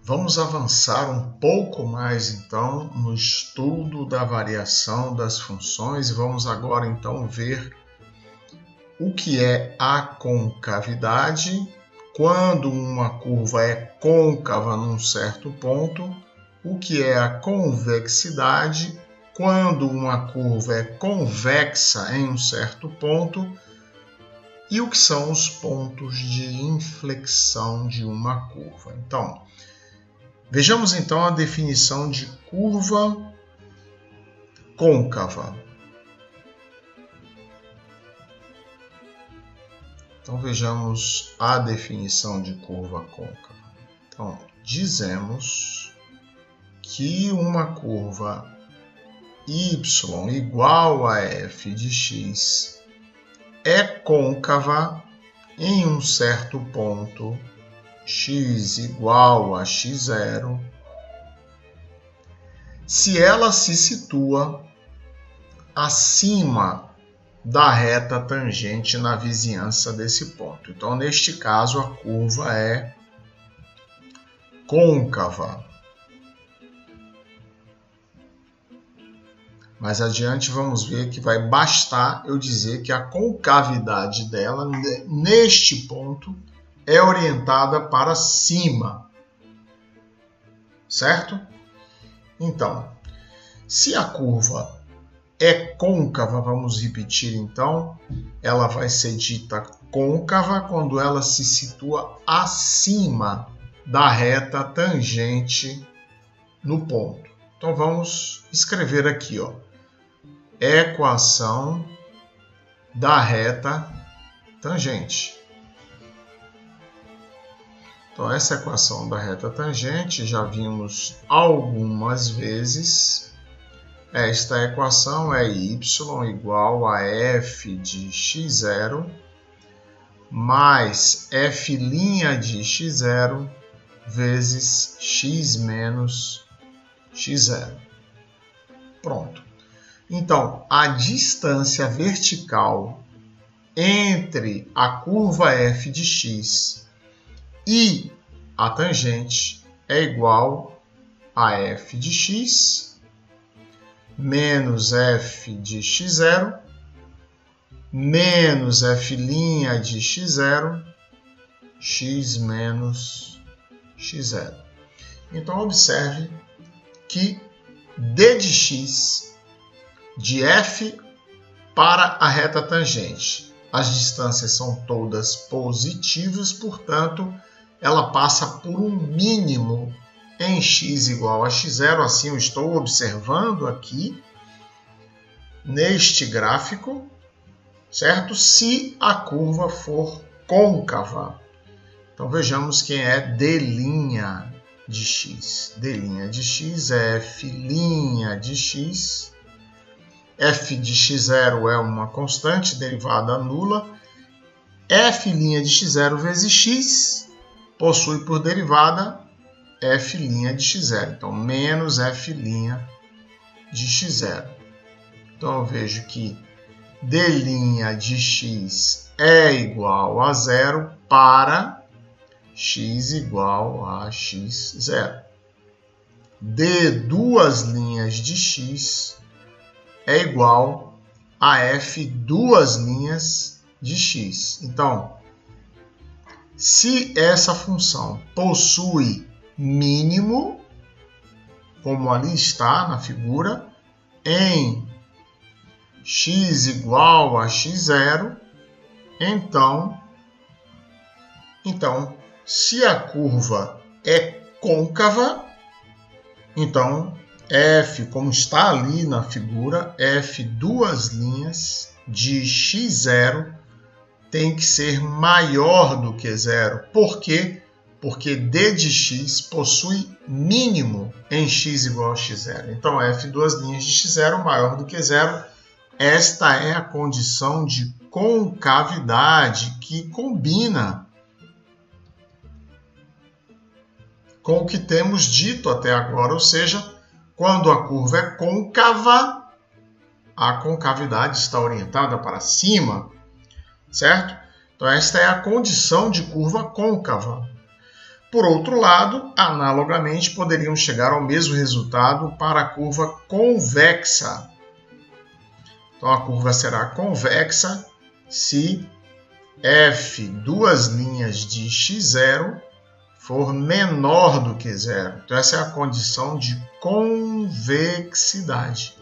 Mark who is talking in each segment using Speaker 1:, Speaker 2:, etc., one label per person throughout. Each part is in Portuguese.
Speaker 1: Vamos avançar um pouco mais, então, no estudo da variação das funções e vamos agora, então, ver o que é a concavidade, quando uma curva é côncava num certo ponto, o que é a convexidade, quando uma curva é convexa em um certo ponto, e o que são os pontos de inflexão de uma curva. Então, vejamos então a definição de curva côncava. Então vejamos a definição de curva côncava. Então, dizemos que uma curva y igual a f de x é côncava em um certo ponto x igual a x0, se ela se situa acima da reta tangente na vizinhança desse ponto. Então, neste caso, a curva é côncava. Mais adiante vamos ver que vai bastar eu dizer que a concavidade dela, neste ponto, é orientada para cima, certo? Então, se a curva é côncava, vamos repetir então, ela vai ser dita côncava quando ela se situa acima da reta tangente no ponto. Então vamos escrever aqui, ó, equação da reta tangente. Então, essa equação da reta tangente já vimos algumas vezes. Esta equação é y igual a f de x0 mais f' de x0 vezes x menos x0. Pronto. Então, a distância vertical entre a curva f de x e a tangente é igual a f de x menos f de x0 menos f' de x0, x menos x0. Então, observe que d de x de f para a reta tangente, as distâncias são todas positivas, portanto, ela passa por um mínimo em x igual a x0, assim eu estou observando aqui neste gráfico, certo? Se a curva for côncava. Então vejamos quem é d' de x. D' de x é f' de x. F de x0 é uma constante, derivada nula. F' de x0 vezes x possui por derivada f' de x0. Então, menos f' de x0. Então, eu vejo que d' de x é igual a 0 para x igual a x0. D duas linhas de x é igual a f duas linhas de x. Então, se essa função possui mínimo, como ali está na figura, em x igual a x0, então, se a curva é côncava, então f, como está ali na figura, f duas linhas de x0 tem que ser maior do que 0. Por quê? Porque d de x possui mínimo em x igual a x0. Então, f duas linhas de x0 maior do que 0. Esta é a condição de concavidade que combina com o que temos dito até agora, ou seja, quando a curva é côncava, a concavidade está orientada para cima, certo? Então, esta é a condição de curva côncava. Por outro lado, analogamente, poderíamos chegar ao mesmo resultado para a curva convexa. Então, a curva será convexa se f, duas linhas de x0, for menor do que zero. Então, essa é a condição de convexidade.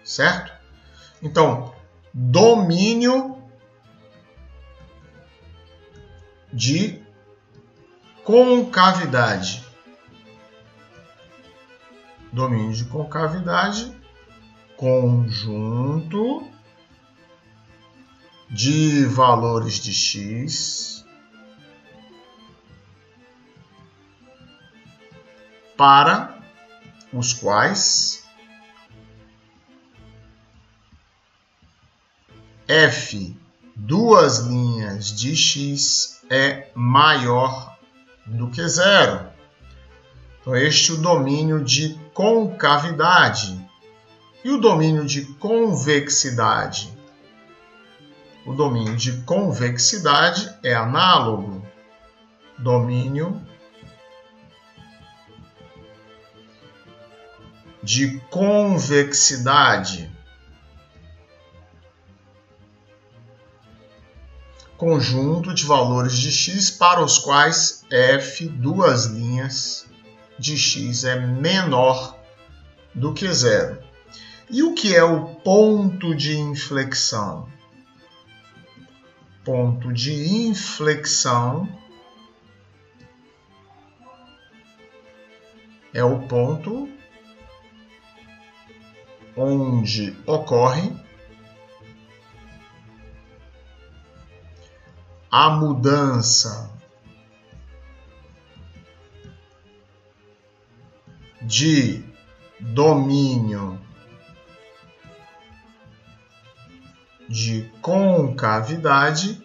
Speaker 1: Certo? Então, domínio de concavidade. Domínio de concavidade, conjunto de valores de x para os quais f, duas linhas de x, é maior do que zero. Então, este é o domínio de concavidade. E o domínio de convexidade? O domínio de convexidade é análogo. Domínio de convexidade. Conjunto de valores de x para os quais f, duas linhas de x, é menor do que zero. E o que é o ponto de inflexão? Ponto de inflexão é o ponto onde ocorre a mudança de domínio de concavidade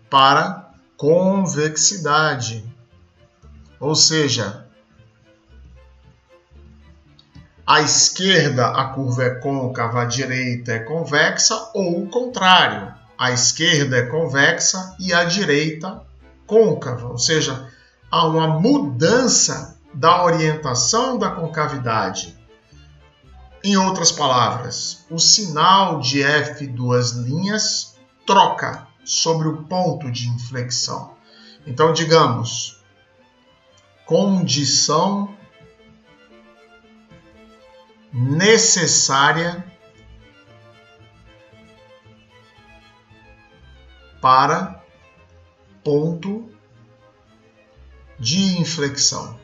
Speaker 1: para convexidade. Ou seja, à esquerda a curva é côncava, à direita é convexa, ou o contrário, à esquerda é convexa e à direita côncava. Ou seja, há uma mudança da orientação da concavidade. Em outras palavras, o sinal de f, duas linhas, troca sobre o ponto de inflexão. Então, digamos, condição necessária para ponto de inflexão.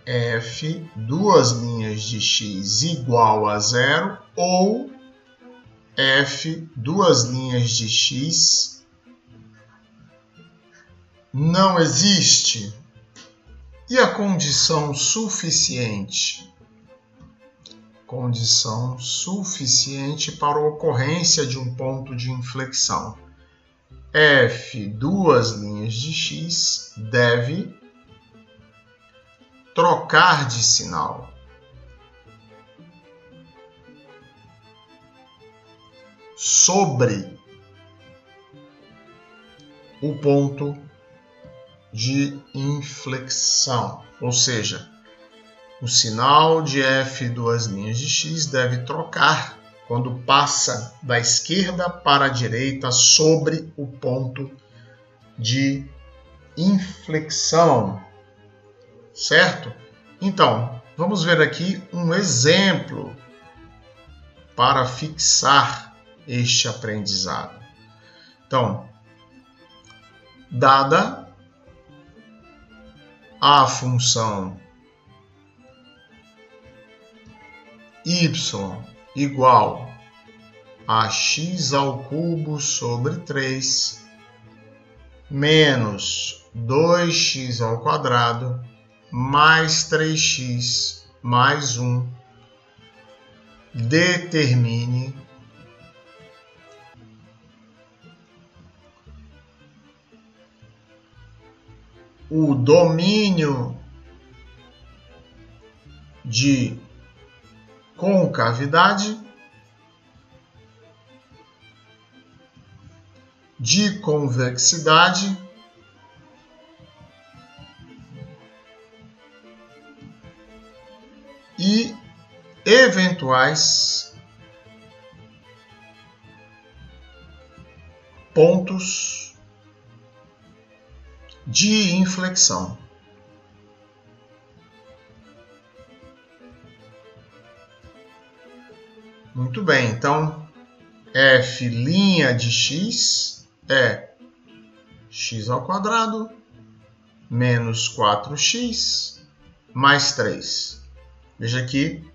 Speaker 1: F, duas linhas de x igual a zero, ou F, duas linhas de x não existe. E a condição suficiente? Condição suficiente para a ocorrência de um ponto de inflexão. F, duas linhas de x, deve trocar de sinal. Sobre o ponto de inflexão. Ou seja, o sinal de f, duas linhas de x, deve trocar quando passa da esquerda para a direita sobre o ponto de inflexão. Certo? Então, vamos ver aqui um exemplo para fixar este aprendizado. Então, dada a função y igual a x ao cubo sobre 3 menos 2x ao quadrado mais 3x mais 1, determine o domínio de concavidade de convexidade e eventuais pontos de inflexão. Muito bem, então f' de x é x ao quadrado menos 4x mais 3. Veja aqui,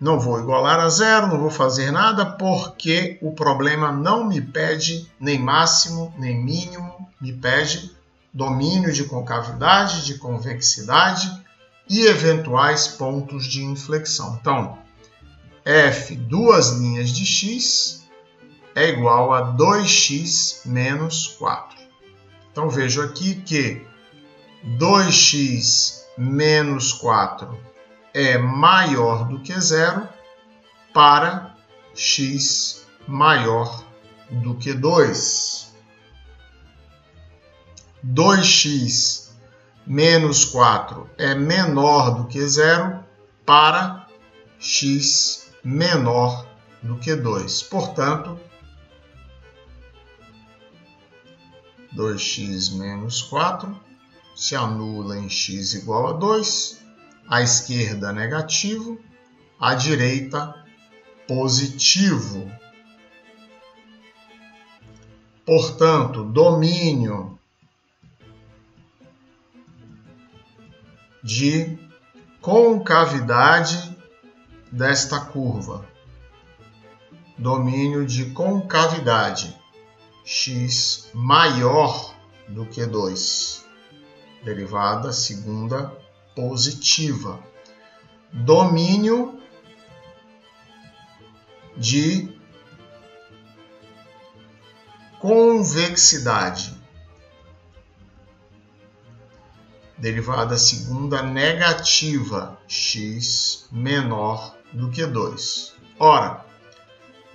Speaker 1: não vou igualar a zero, não vou fazer nada, porque o problema não me pede nem máximo, nem mínimo, me pede domínio de concavidade, de convexidade e eventuais pontos de inflexão. Então, f duas linhas de x é igual a 2x menos 4. Então, vejo aqui que 2x menos 4 é maior do que zero para x maior do que 2. 2x menos 4 é menor do que zero para x menor do que 2. Portanto, 2x menos 4 se anula em x igual a 2, à esquerda negativo, à direita positivo. Portanto, domínio de concavidade desta curva. Domínio de concavidade x maior do que 2. Derivada segunda positiva. Domínio de convexidade. Derivada segunda negativa, x menor do que 2. Ora,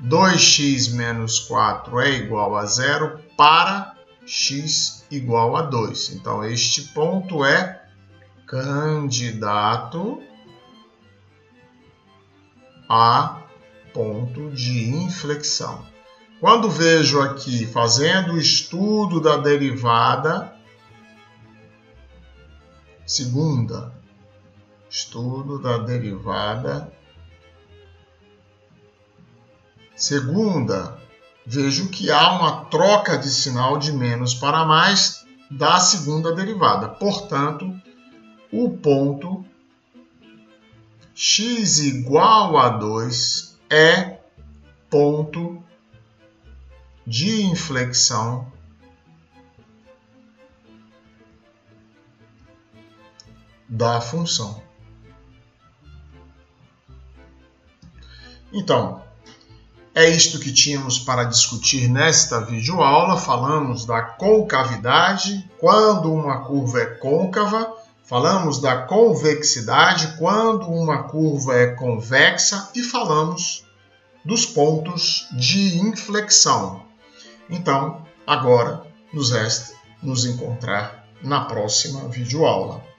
Speaker 1: 2x menos 4 é igual a zero para x igual a 2. Então, este ponto é candidato a ponto de inflexão. Quando vejo aqui, fazendo o estudo da derivada segunda, estudo da derivada segunda, vejo que há uma troca de sinal de menos para mais da segunda derivada. Portanto, o ponto x igual a 2 é ponto de inflexão da função. Então, é isto que tínhamos para discutir nesta videoaula. Falamos da concavidade, quando uma curva é côncava. Falamos da convexidade, quando uma curva é convexa. E falamos dos pontos de inflexão. Então, agora nos resta nos encontrar na próxima videoaula.